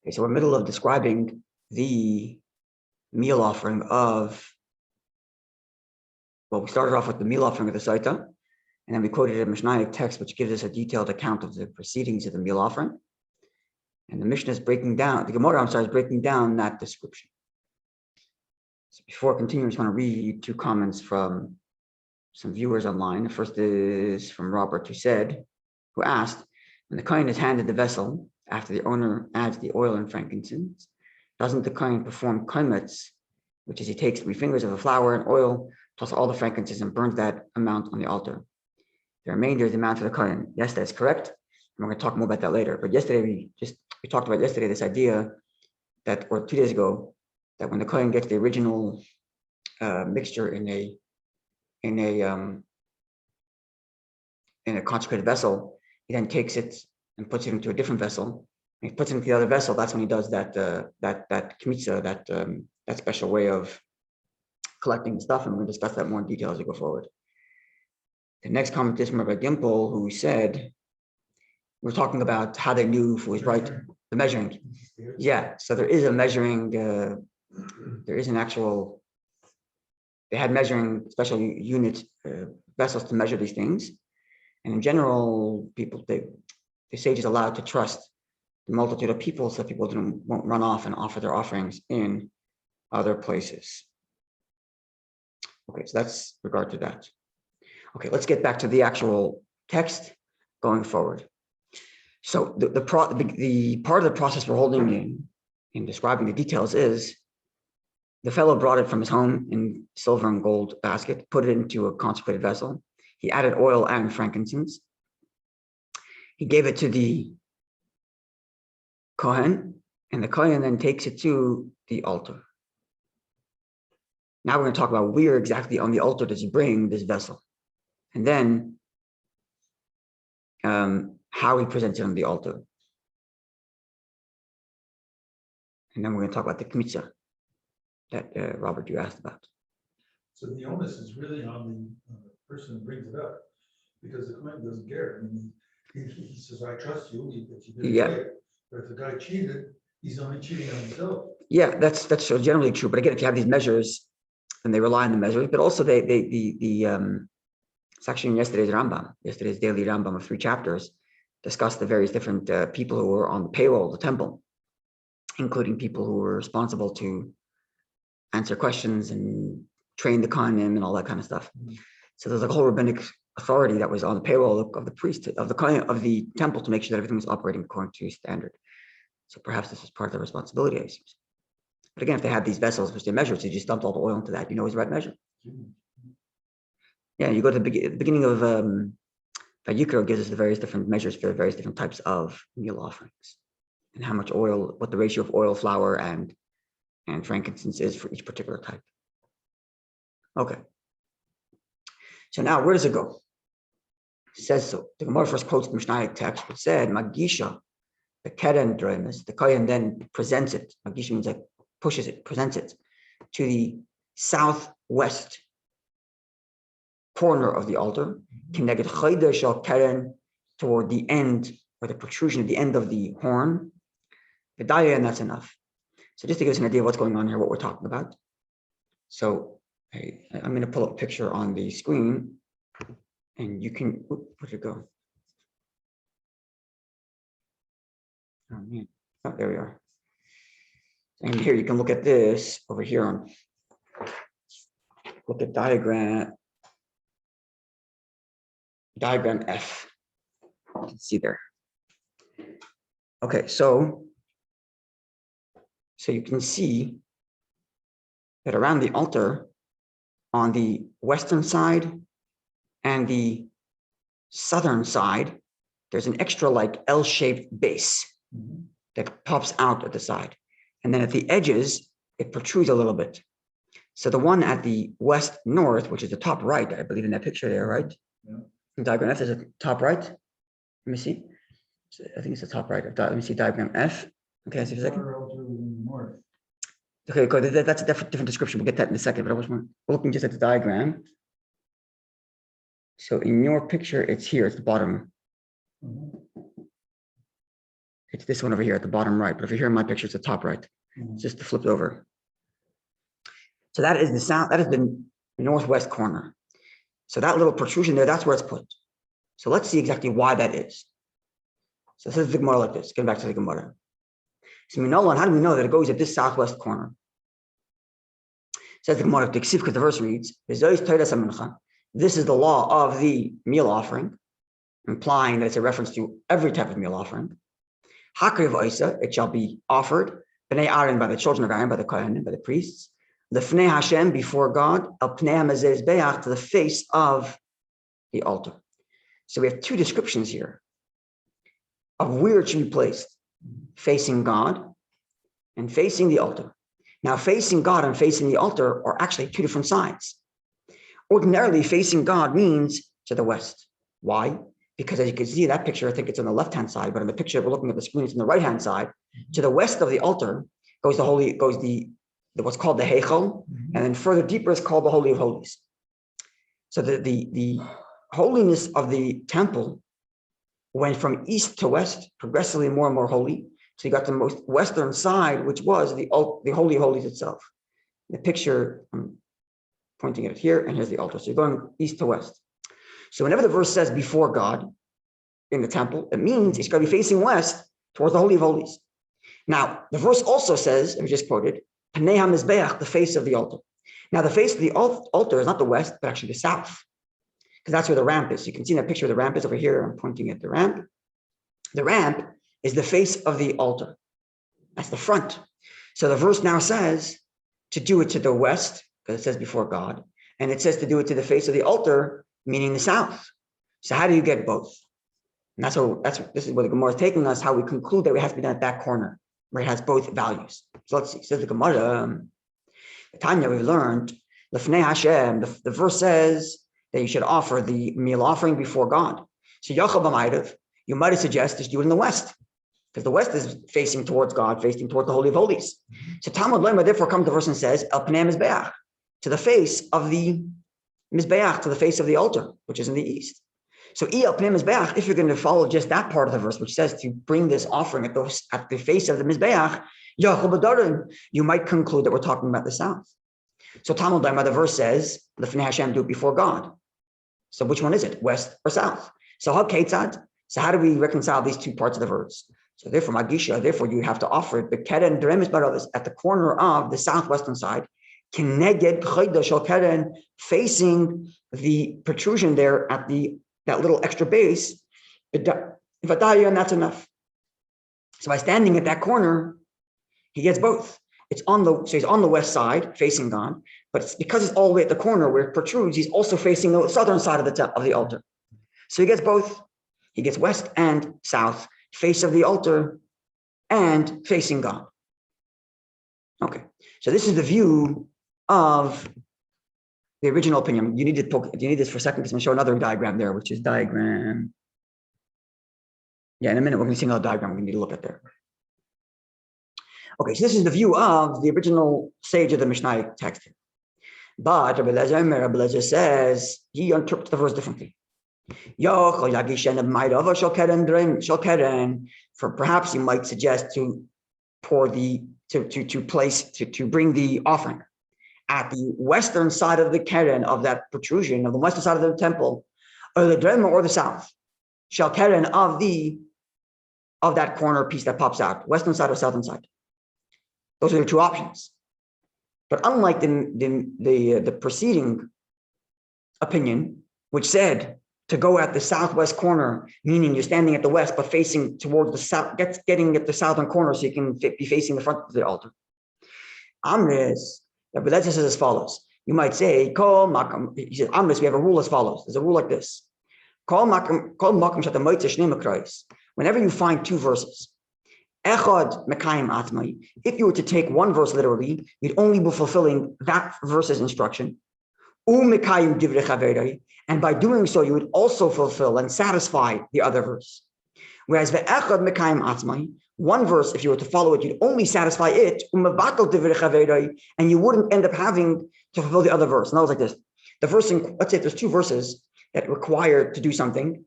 Okay, so we're in the middle of describing the meal offering of, well, we started off with the meal offering of the Sotah, and then we quoted a Mishnaic text which gives us a detailed account of the proceedings of the meal offering. And the Mishnah is breaking down, the Gemara, is breaking down that description. So before continuing, I just want to read two comments from some viewers online. The first is from Robert, who asked, when the kohen is handed the vessel after the owner adds the oil and frankincense, doesn't the kohen perform kometz, which is he takes 3 fingers of the flour and oil plus all the frankincense and burns that amount on the altar? The remainder is the amount for the kohen. Yes, that's correct. And we're going to talk more about that later. But yesterday, we talked about this idea that, or 2 days ago, that when the kohen gets the original mixture in a consecrated vessel, he then takes it and puts it into a different vessel. And he puts it into the other vessel. That's when he does that kmitza, that special way of collecting stuff. And we'll discuss that more in detail as we go forward. The next comment is from Rabbi Gimple, who said, we're talking about how they knew if it was right, the measuring. Yeah, so there is a measuring, there is an actual, they had measuring special unit vessels to measure these things. And in general, people, the sage is allowed to trust the multitude of people so that people won't run off and offer their offerings in other places. Okay, so that's regard to that. Okay, let's get back to the actual text going forward. So the part of the process we're holding in describing the details is the fellow brought it from his home in silver and gold basket, put it into a consecrated vessel. He added oil and frankincense. He gave it to the kohen, and the kohen then takes it to the altar. Now we're going to talk about where exactly on the altar does he bring this vessel, and then how he presents it on the altar. And then we're going to talk about the kmitza that Robert, you asked about. So the onus is really on the person who brings it up, because the client doesn't care. I mean, he says, "I trust you, that you did it right." But if the guy cheated, he's only cheating on himself. Yeah, that's generally true. But again, if you have these measures, then they rely on the measures. But also, it's actually in yesterday's daily Rambam of 3 chapters, discussed the various different people who were on the payroll of the temple, including people who were responsible to answer questions and train the kohanim and all that kind of stuff. Mm-hmm. So there's a whole rabbinic authority that was on the payroll of the priest, of the kohen, of the temple, to make sure that everything was operating according to standard. So perhaps this is part of the responsibility, I assume. But again, if they had these vessels which they measured, so you just dumped all the oil into that, it's the right measure. Mm-hmm. Yeah, you go to the beginning of Vayikra gives us the various different measures for the various different types of meal offerings and how much oil, what the ratio of oil, flour, and frankincense is for each particular type. Okay. So now, where does it go? It says so. The Gemara first quotes the Mishnaic text, which said, Magisha, the keren dremes, the kohen then presents it. Magisha means like pushes it, presents it to the southwest corner of the altar, connected chayder shel keren, toward the end, or the protrusion at the end of the horn. Vidaya, and that's enough. So just to give us an idea of what's going on here, what we're talking about. So I'm going to pull up a picture on the screen, and you can, where'd it go? Oh man, oh, there we are. And here you can look at this over here look at diagram F. You can see there. Okay, so you can see that around the altar, on the western side and the southern side, there's an extra like L-shaped base that pops out at the side. And then at the edges, it protrudes a little bit. So the one at the west north, which is the top right, I believe in that picture there, right? Yeah. In diagram F is the top right. Let me see. I think it's the top right. Let me see diagram F. Okay, see for a second. Okay, good. That's a different description. We'll get that in a second. But I was looking just at the diagram. So in your picture, it's here. It's the bottom. It's this one over here at the bottom right. But if you're here in my picture, it's the top right. It's just flipped over. So that is the south. That is the northwest corner. So that little protrusion there, that's where it's put. So let's see exactly why that is. So this is the Gemara like this. Getting back to the Gemara. So how do we know that it goes at this southwest corner? Says the Gemara, because the verse reads, "This is the law of the meal offering," implying that it's a reference to every type of meal offering. Hakriv Isa, it shall be offered, Bnei Aaron, by the children of Aaron, by the Kohanim, by the priests, the Fnei Hashem, before God, El Pnei HaMezbeach, to the face of the altar. So we have two descriptions here of where it should be placed: facing God and facing the altar. Now, facing God and facing the altar are actually two different sides. Ordinarily, facing God means to the west. Why? Because as you can see in that picture, I think it's on the left-hand side, but in the picture we're looking at the screen, it's on the right-hand side. To the west of the altar goes what's called the Heichal, and then further deeper is called the Holy of Holies. So the holiness of the temple went from east to west, progressively more and more holy. So you got the most western side, which was the Holy of Holies itself. The picture, I'm pointing at it here, and here's the altar. So you're going east to west. So whenever the verse says before God in the temple, it means it's going to be facing west towards the Holy of Holies. Now, the verse also says, and we just quoted, Pnei HaMizbeach, the face of the altar. Now, the face of the altar is not the west, but actually the south, because that's where the ramp is. You can see in that picture, the ramp is over here. I'm pointing at the ramp. The ramp is the face of the altar. That's the front. So the verse now says to do it to the west, because it says before God, and it says to do it to the face of the altar, meaning the south. So how do you get both? And this is where the Gemara is taking us, how we conclude that we have to be done at that corner, where it has both values. So let's see. Says the Gemara, the Tanya we learned, L'fnei Hashem, the verse says that you should offer the meal offering before God. So you might have suggested to do it in the west, because the west is facing towards God, facing towards the Holy of Holies. So Talmud Sotah therefore comes to the verse and says, El Pnei Mizbeach, to the face of the Mizbeach, to the face of the altar, which is in the east. So El Pnei Mizbeach, if you're going to follow just that part of the verse, which says to bring this offering at the face of the Mizbeach, you might conclude that we're talking about the south. So Talmud Sotah, the verse says, L'fnei Hashem, do it before God. So which one is it, west or south? So how do we reconcile these two parts of the verse? So therefore, Magisha, you have to offer it, at the corner of the southwestern side, facing the protrusion there at that little extra base, and that's enough. So by standing at that corner, he gets both. He's on the west side, facing God, but it's because it's all the way at the corner where it protrudes, he's also facing the southern side of the altar. So he gets both. He gets west and south, face of the altar, and facing God. Okay, so this is the view of the original opinion. You need this for a second because I'm going to show another diagram there, which is diagram. Yeah, in a minute we're going to see another diagram we need to look at there. Okay, so this is the view of the original sage of the Mishnah text here. But Rabbi Lezer says he interprets the verse differently. For perhaps you might suggest to bring the offering at the western side of the keren, of that protrusion, of the western side of the temple, or the drema, or the south shall keren of that corner piece that pops out, western side or southern side. Those are the two options. But unlike the preceding opinion, which said to go at the southwest corner, meaning you're standing at the west, but facing towards the south, getting at the southern corner so you can be facing the front of the altar. Amris, Rabbi Lezer says as follows. You might say, he says, Amris, we have a rule as follows. There's a rule like this. Whenever you find two verses, if you were to take one verse literally, you'd only be fulfilling that verse's instruction. And by doing so, you would also fulfill and satisfy the other verse. Whereas one verse, if you were to follow it, you'd only satisfy it, and you wouldn't end up having to fulfill the other verse. And I was like this. The verse, let's say there's two verses that require to do something.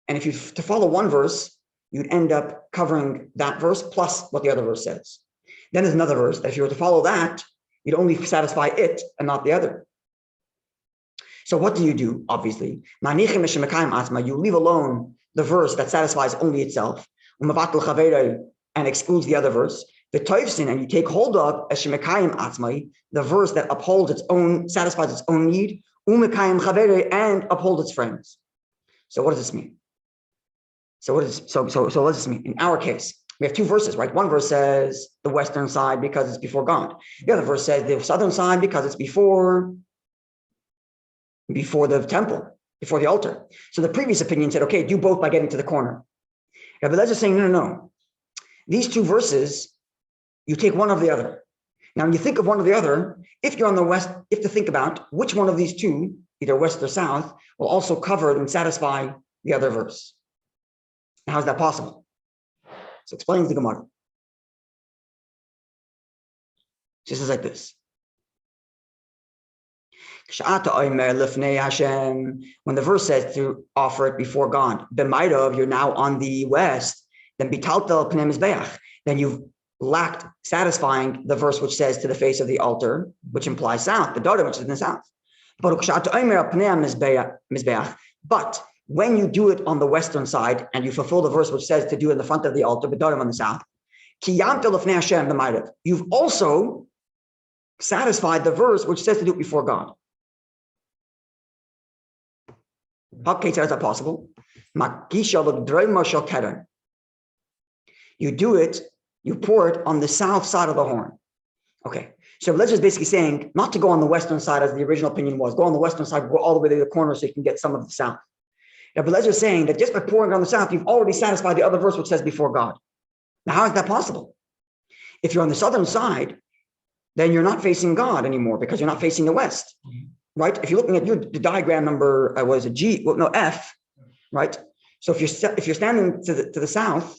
And if you to follow one verse, you'd end up covering that verse plus what the other verse says. Then there's another verse that if you were to follow that, you'd only satisfy it and not the other. So what do? Obviously, you leave alone the verse that satisfies only itself, and excludes the other verse. The toifsin, and you take hold of the verse that upholds its own, satisfies its own need, and upholds its friends. So what does this mean? So what does this mean? In our case, we have two verses, right? One verse says the western side because it's before God. The other verse says the southern side because it's before the temple, before the altar. So the previous opinion said, okay, do both by getting to the corner. Rabbi Lezer is saying, no. These two verses, you take one or the other. Now, when you think of one or the other, if you're on the west, you have to think about which one of these two, either west or south, will also cover and satisfy the other verse. Now, how is that possible? So explains the Gemara. She says like this. When the verse says to offer it before God, you're now on the west, then then you've lacked satisfying the verse which says to the face of the altar, which implies south, the Dada, which is in the south. But when you do it on the western side and you fulfill the verse which says to do it in the front of the altar, but on the south, you've also satisfied the verse which says to do it before God. How is that possible? You do it, you pour it on the south side of the horn. Okay, so let's just basically saying not to go on the western side as the original opinion was. Go on the western side, go all the way to the corner so you can get some of the south. Yeah, but let's just saying that just by pouring it on the south, you've already satisfied the other verse which says before God. Now, how is that possible? If you're on the southern side, then you're not facing God anymore because you're not facing the west, right? If you're looking at the diagram number, F, right? So if you're standing to the south,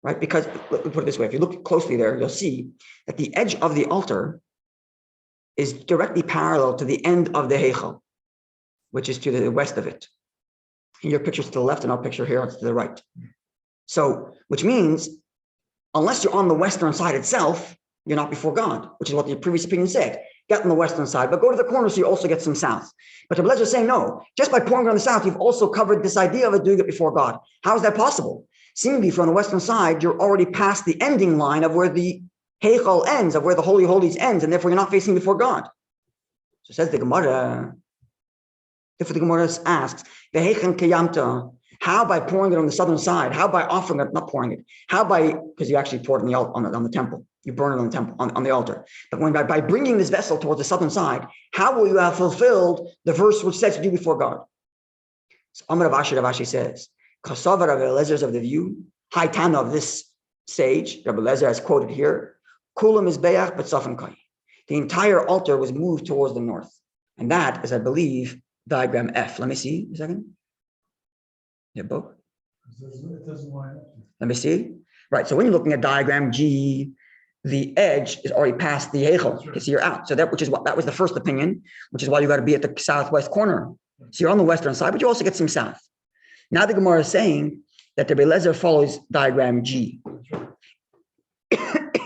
right? Because let me put it this way: if you look closely there, you'll see that the edge of the altar is directly parallel to the end of the heichal, which is to the west of it. And your picture's to the left, and our picture here is to the right. So, which means, unless you're on the western side itself, you're not before God, which is what the previous opinion said. Get on the western side, but go to the corner so you also get some south. But the Rebbe is saying, no, just by pouring on the south, you've also covered this idea of it doing it before God. How is that possible? Seemingly, if you're on the western side, you're already past the ending line of where the heichal ends, of where the Holy Holies ends, and therefore you're not facing before God. So says the Gemara. Therefore, the Gemara asks, how by pouring it on the southern side? How by offering it, not pouring it? How by, because you actually pour it on the temple. You burn it on the temple, on the altar. But when by bringing this vessel towards the southern side, how will you have fulfilled the verse which says to do before God? So Amar Rav Ashi says, Kasavar Rabbi Elazar's of the view, Haitana of this sage, Rabbi Elazar has quoted here, Kulam is Beach, but Safan Kai. The entire altar was moved towards the north. And that is, I believe, diagram F. Let me see a second. Yeah, both. It doesn't line up. Let me see. Right. So when you're looking at diagram G, the edge is already past the heichal. Okay, so you're out. So that was the first opinion, which is why you got to be at the southwest corner. So you're on the western side, but you also get some south. Now the Gemara is saying that the Rabbi Elazar follows diagram G,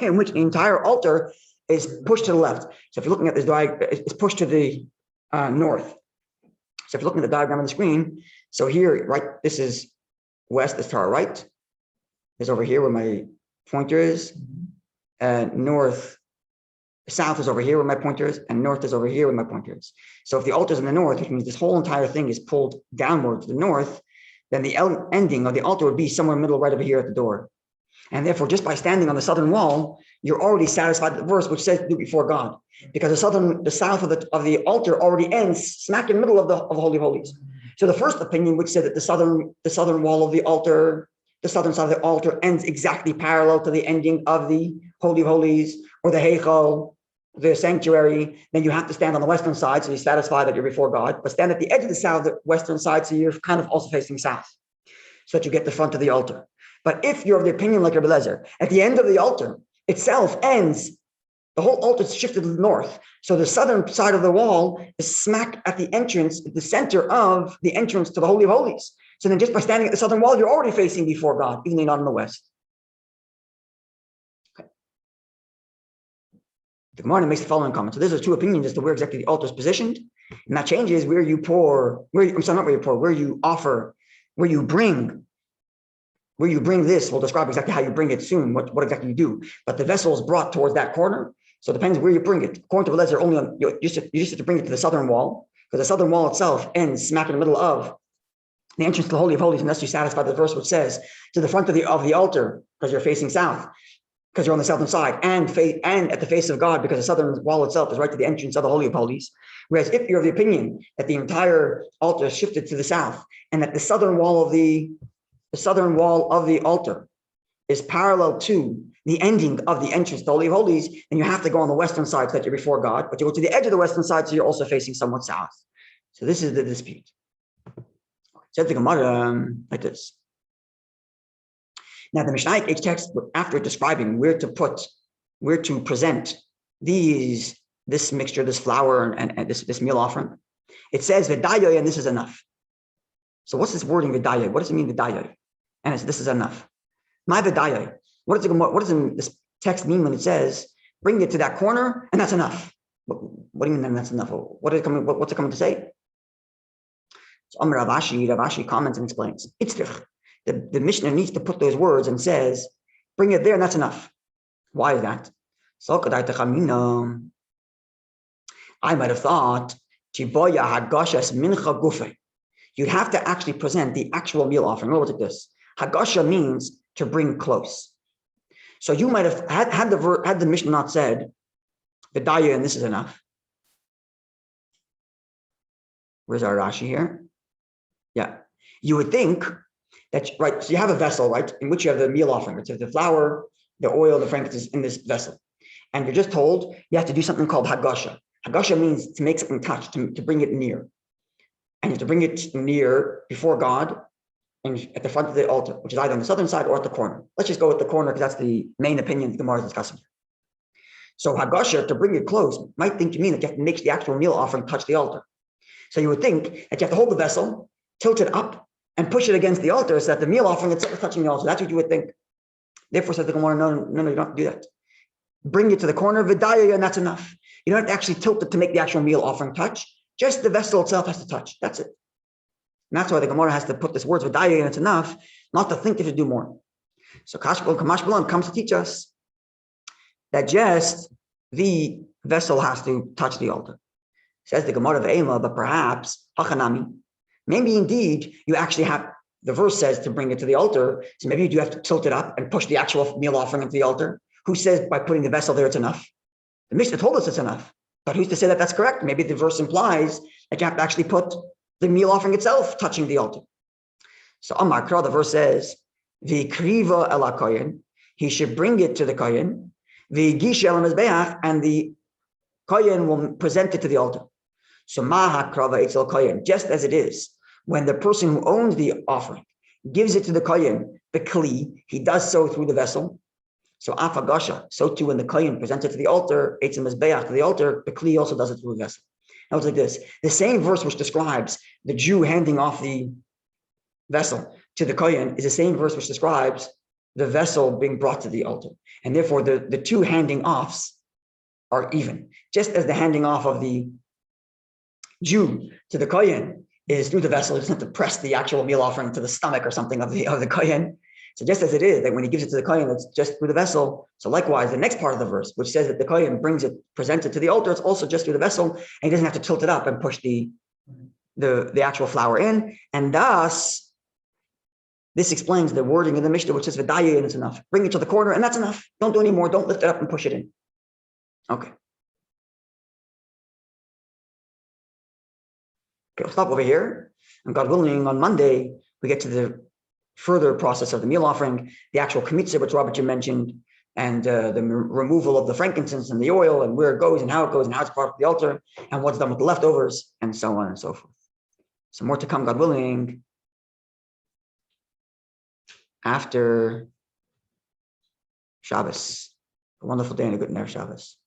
in which the entire altar is pushed to the left. So if you're looking at this diagram, it's pushed to the north. So if you're looking at the diagram on the screen, so here, right, this is west, this to our right. Is over here where my pointer is. North, south is over here where my pointer is, and north is over here where my pointer is. So if the altar is in the north, which means this whole entire thing is pulled downward to the north, then the ending of the altar would be somewhere in the middle right over here at the door. And therefore, just by standing on the southern wall, you're already satisfied with the verse which says to do before God. Because the south of the altar already ends smack in the middle of the Holy Holies. So the first opinion, which said that the southern wall of the altar, the southern side of the altar ends exactly parallel to the ending of the Holy Holies or the heichal, the sanctuary, then you have to stand on the western side so you're satisfied that you're before God, but stand at the edge of the western side so you're kind of also facing south so that you get the front of the altar. But if you're of the opinion like Rabbi Elazar, at the end of the altar itself ends, the whole altar is shifted to the north. So the southern side of the wall is smack at the entrance, at the center of the entrance to the Holy of Holies. So then just by standing at the southern wall, you're already facing before God, even though you're not in the west. Okay. The Gemara makes the following comment. So there's two opinions as to where exactly the altar is positioned. And that changes where you pour, where you offer, where you bring this. We'll describe exactly how you bring it soon, what exactly you do. But the vessel is brought towards that corner. So it depends where you bring it. According to Lezer, only on, you just have to bring it to the southern wall, because the southern wall itself ends smack in the middle of the entrance to the Holy of Holies, unless you satisfy the verse which says to the front of the altar, because you're facing south, because you're on the southern side, and at the face of God, because the southern wall itself is right to the entrance of the Holy of Holies. Whereas if you're of the opinion that the entire altar is shifted to the south, and that the southern wall of the altar is parallel to the ending of the entrance to the Holy of Holies, then you have to go on the western side so that you're before God, but you go to the edge of the western side, so you're also facing somewhat south. So this is the dispute. Said the Gemara like this. Now the Mishnah text, after describing where to present this mixture, this flour and this meal offering, it says v'dayay, and this is enough. So what's this wording v'dayay? What does it mean v'dayay? And this is enough. My v'dayay. What does this text mean when it says bring it to that corner and that's enough? What do you mean that's enough? What's it coming to say? So Ravashi comments and explains. The Mishnah needs to put those words and says, bring it there and that's enough. Why is that? I might have thought you'd have to actually present the actual meal offering. In other words, like this. Hagasha means to bring close. So you might have had the Mishnah not said, V'daya, and this is enough. Where's our Rashi here? Yeah. You would think that, right, so you have a vessel, right, in which you have the meal offering. So the flour, the oil, the frankincense in this vessel. And you're just told you have to do something called Hagasha. Hagasha means to make something touch, to bring it near. And you have to bring it near before God and at the front of the altar, which is either on the southern side or at the corner. Let's just go with the corner because that's the main opinion the Gemara is discussing. So Hagasha, to bring it close, might think to mean that you have to make the actual meal offering touch the altar. So you would think that you have to hold the vessel, tilt it up, and push it against the altar so that the meal offering itself is touching the altar. That's what you would think. Therefore, said the Gemara, no, you don't have to do that. Bring it to the corner of V'daya, and that's enough. You don't have to actually tilt it to make the actual meal offering touch. Just the vessel itself has to touch. That's it. And that's why the Gemara has to put this words V'daya, and it's enough, not to think if you do more. So Kamash comes to teach us that just the vessel has to touch the altar. Says the Gemara of Ema, but perhaps Hachanami. Maybe indeed you actually have, the verse says to bring it to the altar, so maybe you do have to tilt it up and push the actual meal offering into the altar. Who says by putting the vessel there it's enough? The Mishnah told us it's enough, but who's to say that that's correct? Maybe the verse implies that you have to actually put the meal offering itself touching the altar. So Amar Kra, the verse says, V'kriva ela kohen, he should bring it to the kohen, V'gisha el mizbeach, and the kohen will present it to the altar. So maha krava etzel kohen, just as it is when the person who owns the offering gives it to the kohen, the kli, he does so through the vessel. So afagasha, so too when the kohen presents it to the altar, etzel mizbeach to the altar, the kli also does it through the vessel. Now it's like this: the same verse which describes the Jew handing off the vessel to the kohen is the same verse which describes the vessel being brought to the altar, and therefore the two handing offs are even. Just as the handing off of the Jew to the kohen is through the vessel, he doesn't have to press the actual meal offering to the stomach or something of the kohen. So just as it is that when he gives it to the kohen, it's just through the vessel. So likewise, the next part of the verse, which says that the kohen presents it to the altar, it's also just through the vessel, and he doesn't have to tilt it up and push the actual flour in. And thus, this explains the wording of the Mishnah, which says V'daya, and it's enough. Bring it to the corner, and that's enough. Don't do any more. Don't lift it up and push it in. Okay, we'll stop over here. And God willing, on Monday, we get to the further process of the meal offering, the actual kmitza, which Robert mentioned, and the removal of the frankincense and the oil, and where it goes and how it's brought to the altar, and what's done with the leftovers, and so on and so forth. So more to come, God willing, after Shabbos. A wonderful day and a good night, Shabbos.